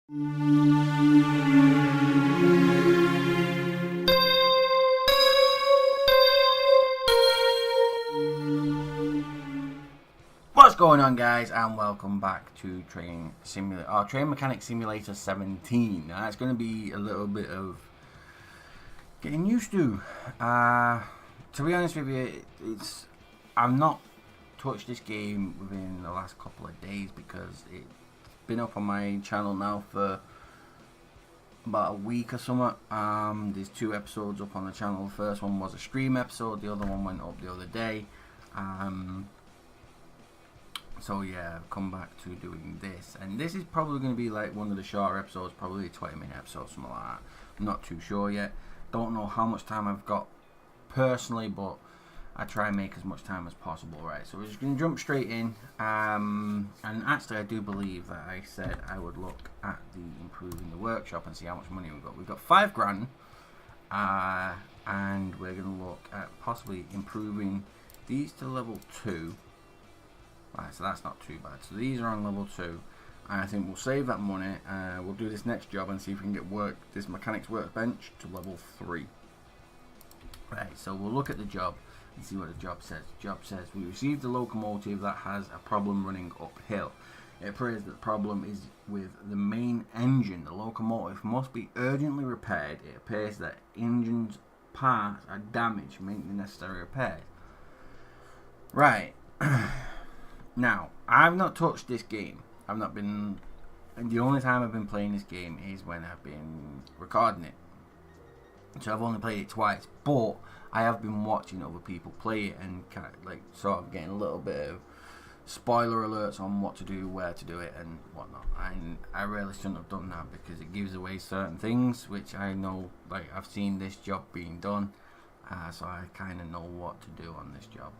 What's going on, guys, and welcome back to Train Mechanic Simulator 17. Now, it's going to be a little bit of getting used to. To be honest with you, I've not touched this game within the last couple of days because it's been up on my channel now for about a week or something. There's 2 episodes up on the channel. The first one was a stream episode, the other one went up the other day. So yeah, I've come back to doing this, and this is probably going to be like one of the shorter episodes, probably a 20-minute episode, something like that. I'm not too sure yet. Don't know how much time I've got personally, but I try and make as much time as possible. Right, so we're just going to jump straight in. And actually, I do believe that I said I would look at the improving the workshop and see how much money we've got. We've got 5 grand, and we're going to look at possibly improving these to level 2. Right, so that's not too bad. So these are on level 2, and I think we'll save that money. We'll do this next job and see if we can get this mechanics workbench to level 3. Right, so we'll look at the job and see what the job says. The job says we received a locomotive that has a problem running uphill. It appears that the problem is with the main engine. The locomotive must be urgently repaired. It appears that engine's parts are damaged, making the necessary repairs. Right. Now, I've not touched this game. And the only time I've been playing this game is when I've been recording it. So I've only played it twice, but I have been watching other people play it and kind of like sort of getting a little bit of spoiler alerts on what to do, where to do it, and whatnot. And I really shouldn't have done that because it gives away certain things, which I know, like I've seen this job being done. So I kind of know what to do on this job.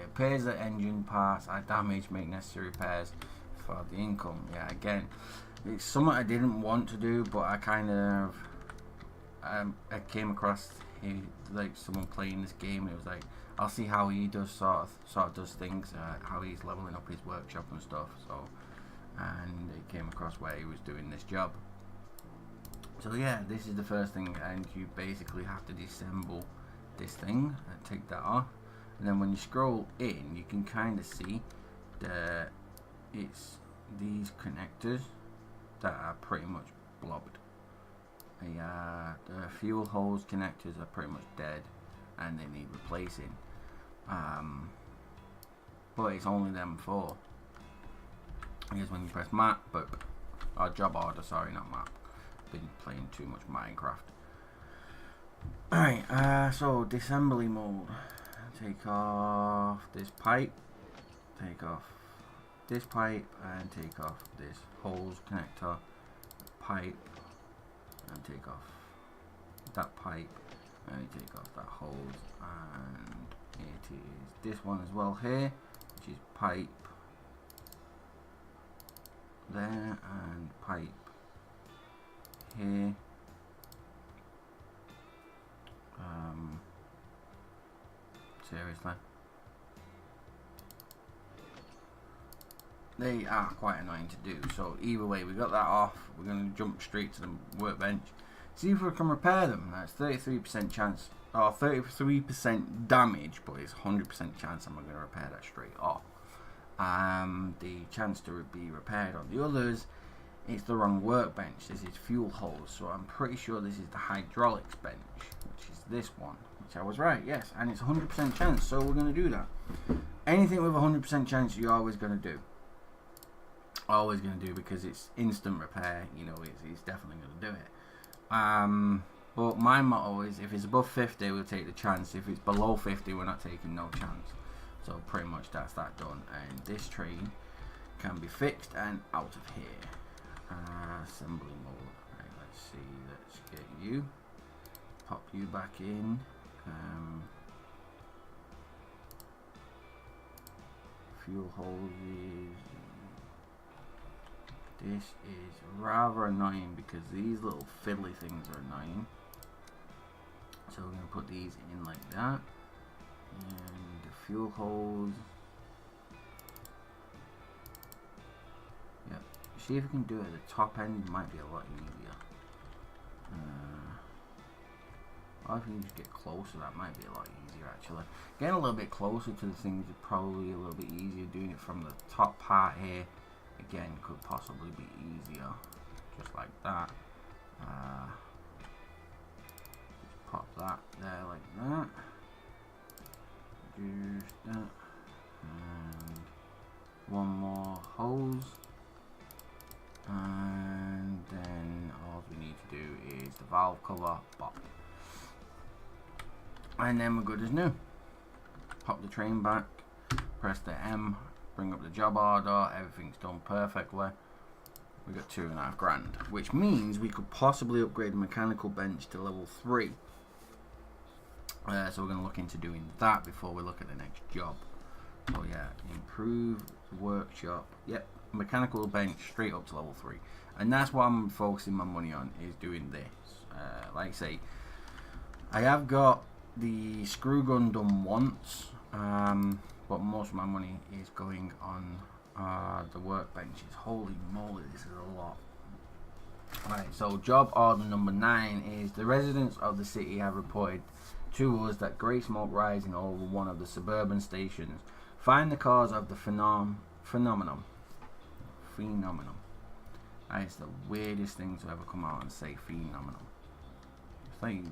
It appears that engine parts are damaged, make necessary repairs for the income. Yeah, again, it's something I didn't want to do, but I kind of I came across like someone playing this game, and it was like, I'll see how he does sort of does things, how he's leveling up his workshop and stuff. So, and it came across where he was doing this job. So yeah, this is the first thing, and you basically have to disassemble this thing and take that off, and then when you scroll in, you can kind of see that it's these connectors that are pretty much blobbed. The fuel hose connectors are pretty much dead and they need replacing, but it's only them 4. Here's when you press map, or job order, sorry, not map. Been playing too much Minecraft. Alright, so disassembly mode. Take off this pipe, take off this pipe, and take off this hose connector, pipe, and take off that pipe, and take off that hose, and it is this one as well here, which is pipe there, and pipe here. Seriously, they are quite annoying to do. So either way, we got that off. We're going to jump straight to the workbench, see if we can repair them. That's 33% chance, or 33% damage, but it's 100% chance I'm going to repair that straight off. The chance to be repaired on the others, it's the wrong workbench. This is fuel hose, so I'm pretty sure this is the hydraulics bench, which is this one, which I was right, yes, and it's 100% chance, so we're going to do that. Anything with 100% chance, you're always going to do. Always going to do, because it's instant repair, you know, it's definitely going to do it. But my motto is, if it's above 50, we'll take the chance. If it's below 50, we're not taking no chance. So pretty much that's that done, and this train can be fixed and out of here. Assembly mode. Right, let's see, let's get you, pop you back in. Fuel hoses. This is rather annoying because these little fiddly things are annoying. So we're going to put these in like that. And the fuel hose. Yep, See if we can do it at the top end. It might be a lot easier. Or if we can just get closer, that might be a lot easier actually. Getting a little bit closer to the things is probably a little bit easier. Doing it from the top part here, again, could possibly be easier. Just like that. Just pop that there like that. Just that. And one more hose. And then all we need to do is the valve cover, pop. And then we're good as new. Pop the train back, press the M, bring up the job order, everything's done perfectly. We got $2.5 grand, which means we could possibly upgrade the mechanical bench to level 3. So we're going to look into doing that before we look at the next job. So yeah, improve workshop. Yep, mechanical bench straight up to level 3. And that's what I'm focusing my money on, is doing this. Like I say, I have got the screw gun done once, but most of my money is going on the workbenches. Holy moly, this is a lot. Right, so job order number 9 is the residents of the city have reported to us that grey smoke rising over one of the suburban stations. Find the cause of the phenomenon. That is the weirdest thing to ever come out and say, phenomenon. It's like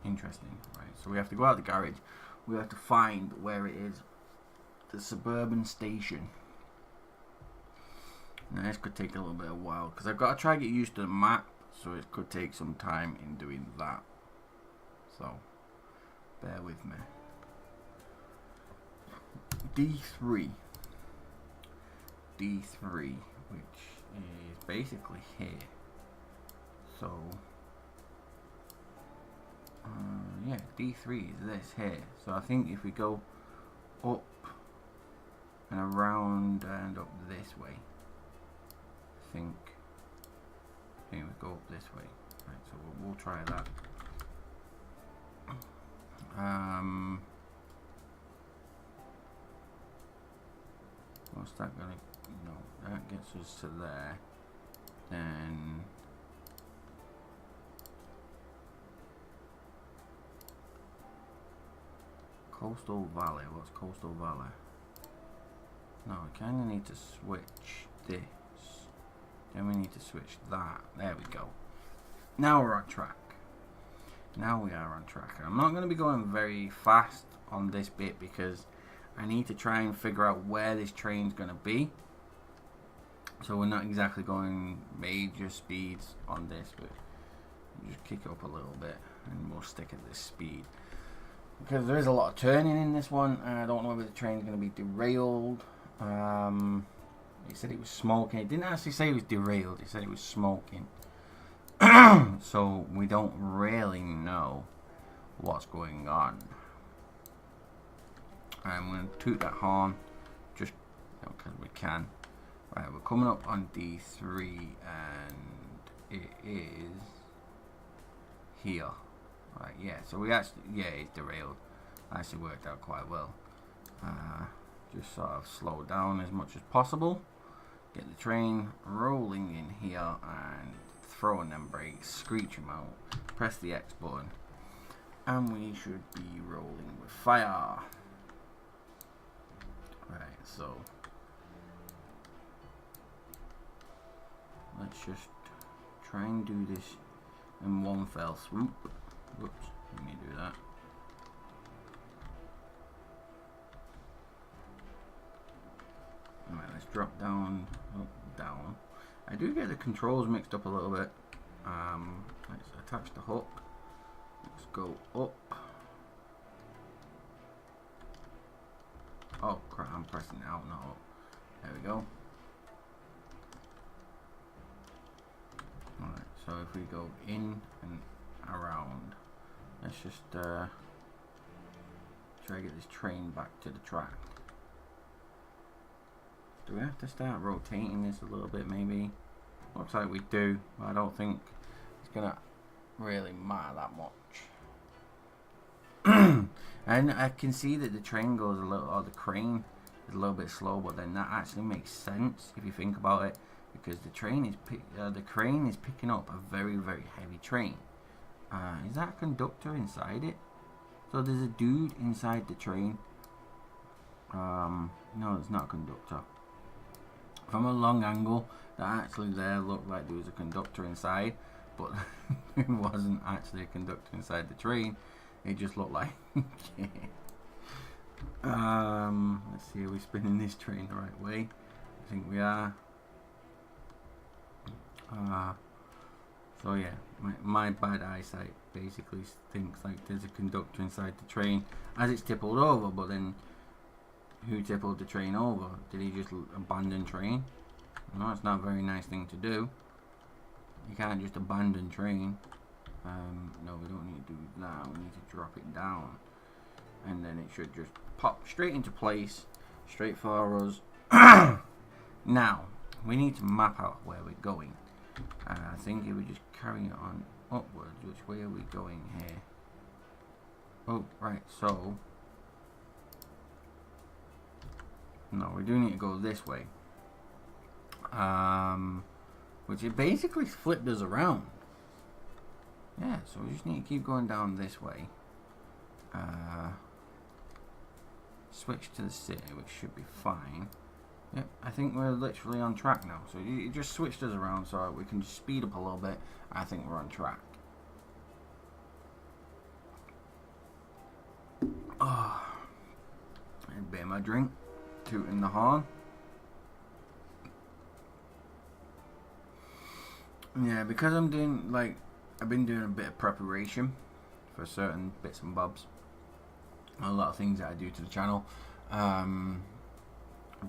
interesting, right? So we have to go out the garage. We have to find where it is. The suburban station. Now this could take a little bit of a while because I've got to try to get used to the map, so it could take some time in doing that. So bear with me. D3, which is basically here. So yeah, D3 is this here. So I think if we go up and around and up this way, I think we go up this way. Right, so we'll try that. What's that gonna? No, that gets us to there. Then Coastal Valley. What's Coastal Valley? No, we kind of need to switch this. Then we need to switch that. There we go. Now we're on track. Now we are on track. I'm not going to be going very fast on this bit because I need to try and figure out where this train's going to be. So we're not exactly going major speeds on this, but we'll just kick it up a little bit and we'll stick at this speed. Because there is a lot of turning in this one, and I don't know whether the train's going to be derailed. He said it was smoking. It didn't actually say it was derailed. It said it was smoking. So we don't really know what's going on. I'm going to toot that horn just because we can. Right, we're coming up on D3 and it is here. Right, yeah, so we actually, yeah, it's derailed. Actually worked out quite well. Just sort of slow down as much as possible. Get the train rolling in here and throwing them brakes, screech them out, press the X button, and we should be rolling with fire. Right, so let's just try and do this in one fell swoop. Whoops, let me do that. Alright, let's drop down, up, down. I do get the controls mixed up a little bit. Let's attach the hook. Let's go up. Oh crap, I'm pressing out, not up. There we go. Alright, so if we go in and around, let's just try to get this train back to the track. Do we have to start rotating this a little bit maybe? Looks like we do, but I don't think it's gonna really matter that much. And I can see that the train goes a little, or the crane is a little bit slow, but then that actually makes sense if you think about it, because the crane is picking up a very, very heavy train. Is that a conductor inside it? So there's a dude inside the train. No, it's not a conductor. From a long angle, that actually there looked like there was a conductor inside, but it wasn't actually a conductor inside the train. It just looked like let's see, are we spinning this train the right way? I think we are. So yeah, my bad eyesight basically thinks like there's a conductor inside the train as it's tippled over, but then who tippled the train over? Did he just abandon train? No, it's not a very nice thing to do. You can't just abandon train. No, we don't need to do that. We need to drop it down, and then it should just pop straight into place, straight for us. Now we need to map out where we're going. I think if we just carry it on upwards, which way are we going here? Oh, right, so no, we do need to go this way. Which it basically flipped us around. Yeah, so we just need to keep going down this way. Switch to the city, which should be fine. Yep, I think we're literally on track now. So it just switched us around so we can just speed up a little bit. I think we're on track. Oh, a bit of my drink, tooting the horn. Yeah, because I'm doing I've been doing a bit of preparation for certain bits and bobs. A lot of things that I do to the channel.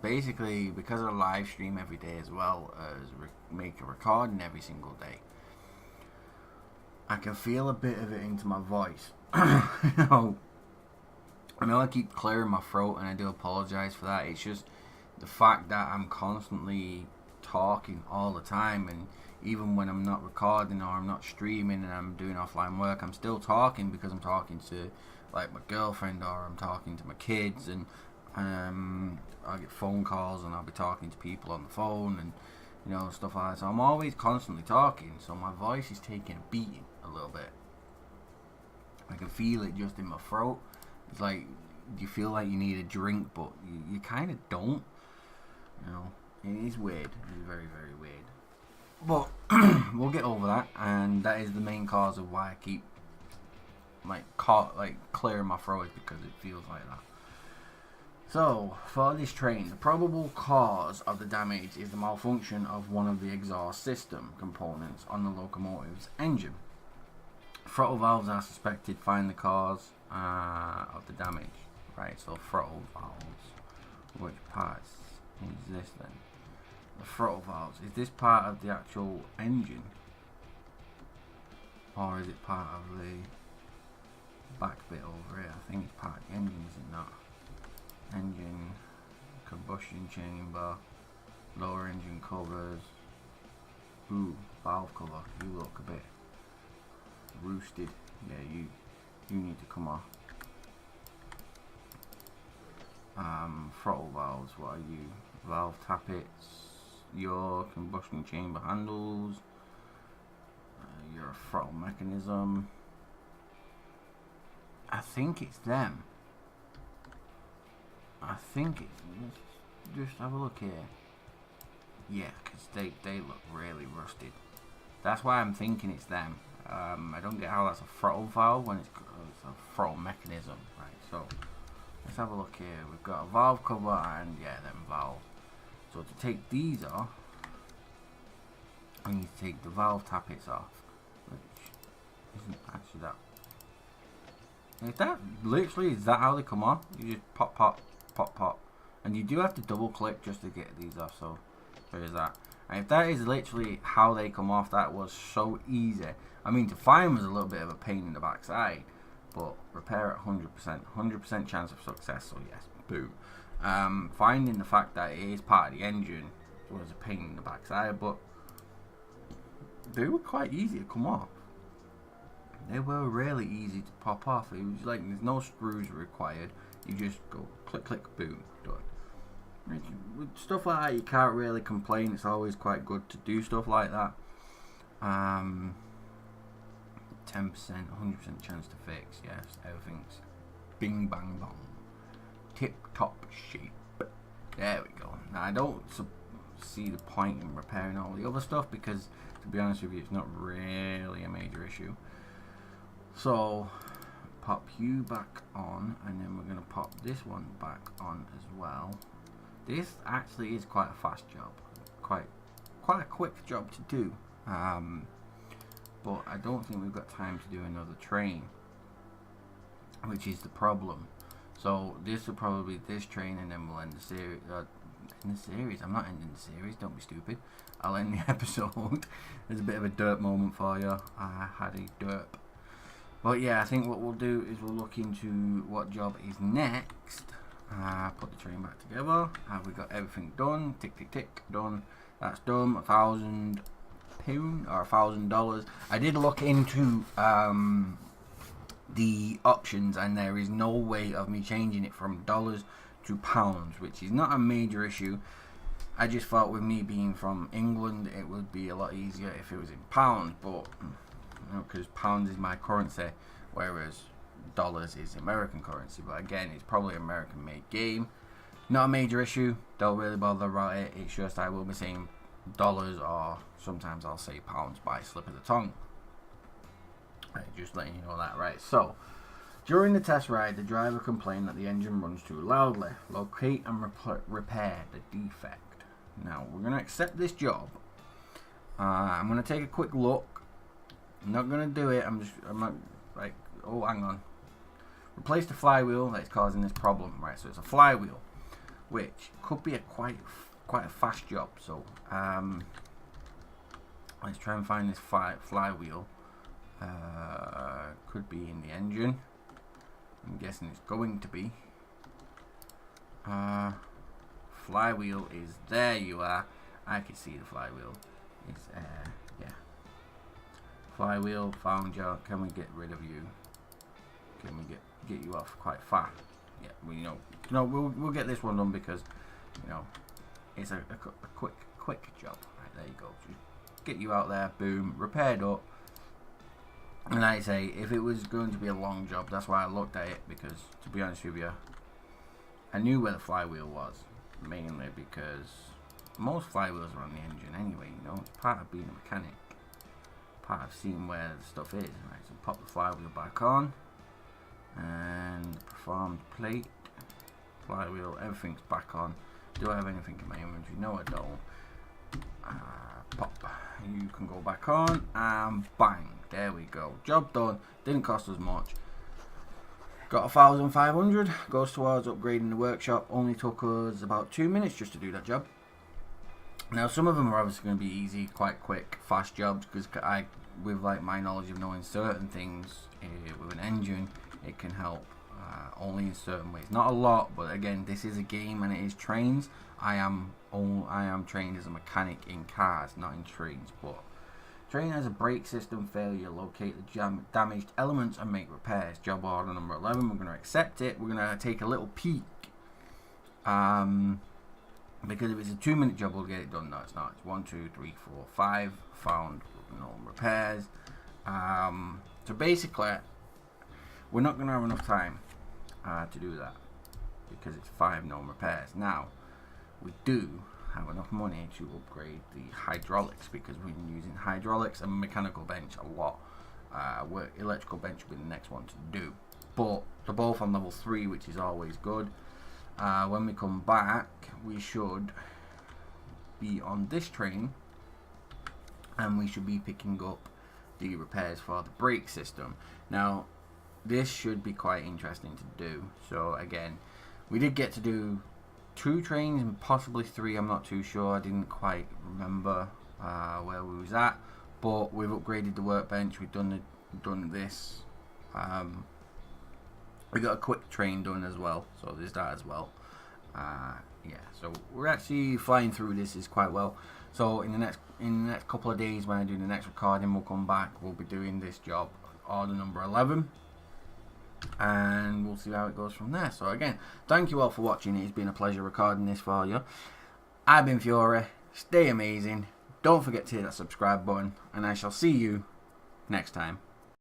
Basically, because I live stream every day as well as make a recording every single day, I can feel a bit of it into my voice. I know I keep clearing my throat, and I do apologize for that. It's just the fact that I'm constantly talking all the time, and even when I'm not recording or I'm not streaming and I'm doing offline work, I'm still talking because I'm talking to like my girlfriend, or I'm talking to my kids, and I get phone calls and I'll be talking to people on the phone, and you know, stuff like that. So I'm always constantly talking, so my voice is taking a beating a little bit. I can feel it just in my throat. It's like you feel like you need a drink, but you kind of don't. You know, it is weird. It's very, very weird. But we'll get over that, and that is the main cause of why I keep clearing my throat, is because it feels like that. So, for this train, the probable cause of the damage is the malfunction of one of the exhaust system components on the locomotive's engine. Throttle valves are suspected. Find the cause of the damage. Right, so throttle valves. Which parts is this then? The throttle valves. Is this part of the actual engine? Or is it part of the back bit over here? I think it's part of the engine, is it not? Engine, combustion chamber, lower engine covers. Ooh, valve cover. You look a bit roosted. Yeah, you need to come off. Throttle valves, what are you? Valve tappets, your combustion chamber handles, your throttle mechanism. I think it's them. I think it's, just have a look here. Yeah, because they look really rusted. That's why I'm thinking it's them. I don't get how that's a throttle valve when it's a throttle mechanism. Right, so let's have a look here. We've got a valve cover and yeah, them valve. So to take these off, I need to take the valve tappets off, which isn't actually that. Is that literally, is that how they come off? You just pop, pop, pop, pop, and you do have to double click just to get these off. So there is that. And if that is literally how they come off, that was so easy. I mean, to find was a little bit of a pain in the backside, but repair at 100% chance of success. So yes, boom. Finding the fact that it is part of the engine was a pain in the backside, but they were quite easy to come off. They were really easy to pop off. It was like there's no screws required. You just go click, click, boom, done. With stuff like that, you can't really complain. It's always quite good to do stuff like that. 10%, 100% chance to fix. Yes, everything's bing bang bong, tip top shape. There we go. Now I don't see the point in repairing all the other stuff because, to be honest with you, it's not really a major issue. So pop you back on, and then we're going to pop this one back on as well. This actually is quite a fast job, quite a quick job to do, but I don't think we've got time to do another train, which is the problem. So this will probably be this train, and then we'll end the series. I'm not ending the series, don't be stupid. I'll end the episode. There's a bit of a derp moment for you. I had a derp. But yeah, I think what we'll do is we'll look into what job is next. Put the train back together. We got everything done. Tick, tick, tick. Done. That's done. £1,000 or $1,000. I did look into the options, and there is no way of me changing it from dollars to pounds, which is not a major issue. I just thought with me being from England, it would be a lot easier if it was in pounds, but because pounds is my currency, whereas dollars is American currency. But again, it's probably an American made game. Not a major issue, don't really bother about it. It's just I will be saying dollars, or sometimes I'll say pounds by slip of the tongue. Right, just letting you know that. Right, so during the test ride, the driver complained that the engine runs too loudly. Locate and repair the defect. Now we're going to accept this job. I'm going to take a quick look. I'm not going to do it. I'm not like, oh, hang on. Replace the flywheel that's causing this problem. Right, so it's a flywheel, which could be a quite a fast job. So let's try and find this flywheel. Could be in the engine. I'm guessing it's going to be. Flywheel is there. You are. I can see the flywheel. It's yeah. Flywheel found you. Can we get rid of you? Can we get you off quite fast? Yeah, we'll get this one done because it's a quick job. Right, there you go. Just get you out there. Boom. Repaired up. And like I say, if it was going to be a long job, that's why I looked at it, because to be honest with you, I knew where the flywheel was, mainly because most flywheels are on the engine anyway, it's part of being a mechanic, part of seeing where the stuff is. Right, so pop the flywheel back on, and performed plate, flywheel, everything's back on. Do I have anything in my inventory? No, I don't. Pop, you can go back on, and bang. There we go. Job done. Didn't cost us much. Got 1,500. Goes towards upgrading the workshop. Only took us about 2 minutes just to do that job. Now, some of them are obviously going to be easy, quite quick, fast jobs, because with like my knowledge of knowing certain things with an engine, it can help only in certain ways. Not a lot, but again, this is a game and it is trains. I am trained as a mechanic in cars, not in trains, but train has a brake system failure. Locate the damaged elements and make repairs. Job order number 11. We're going to accept it. We're going to take a little peek. Because if it's a 2-minute job, we'll get it done. No, it's not. It's 1, 2, 3, 4, 5. Found no repairs. So basically, we're not going to have enough time to do that because it's 5 known repairs. Now, we do have enough money to upgrade the hydraulics, because we're using hydraulics and mechanical bench a lot. Electrical bench will be the next one to do, but they're both on level 3, which is always good. When we come back, we should be on this train, and we should be picking up the repairs for the brake system. Now, this should be quite interesting to do. So again, we did get to do 2 trains and possibly 3. I'm not too sure. I didn't quite remember where we was at, but we've upgraded the workbench. We've done this. We got a quick train done as well, so there's that as well. Yeah, so we're actually flying through this is quite well. So in the next couple of days, when I do the next recording, we'll come back. We'll be doing this job, order number 11. and we'll see how it goes from there. So again, thank you all for watching. It's been a pleasure recording this for you. I've been Fiore. Stay amazing. Don't forget to hit that subscribe button, and I shall see you next time.